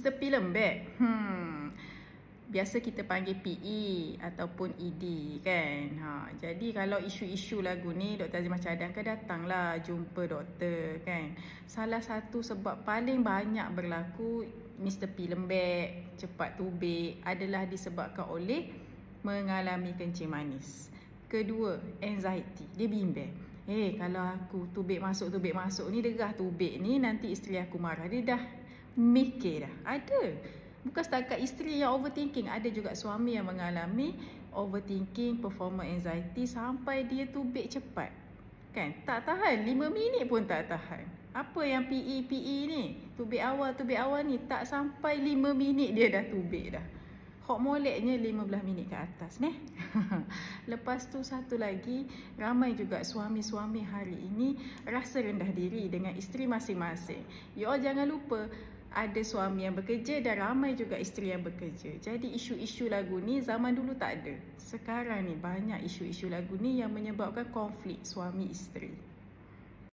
Mr. P lembek. Biasa kita panggil PE ataupun ED kan. Jadi kalau isu-isu lagu ni, Dr. Azimah cadangkan datanglah jumpa doktor kan. Salah satu sebab paling banyak berlaku Mr. P lembek, cepat tubik adalah disebabkan oleh mengalami kencing manis. Kedua, anxiety. Dia bimbang. Kalau aku tubik masuk ni, derah tubik ni, nanti isteri aku marah. Dia dah mikir dah. Ada. Bukan setakat isteri yang overthinking, ada juga suami yang mengalami overthinking, performance anxiety sampai dia tubik cepat. Kan? Tak tahan, 5 minit pun tak tahan. Apa yang PE ni? Tubik awal ni tak sampai 5 minit dia dah tubik dah. Hok moleknya 15 minit ke atas ni. Lepas tu satu lagi, ramai juga suami-suami hari ini rasa rendah diri dengan isteri masing-masing. You all jangan lupa, ada suami yang bekerja dan ramai juga isteri yang bekerja. Jadi isu-isu lagu ni zaman dulu tak ada. Sekarang ni banyak isu-isu lagu ni yang menyebabkan konflik suami isteri.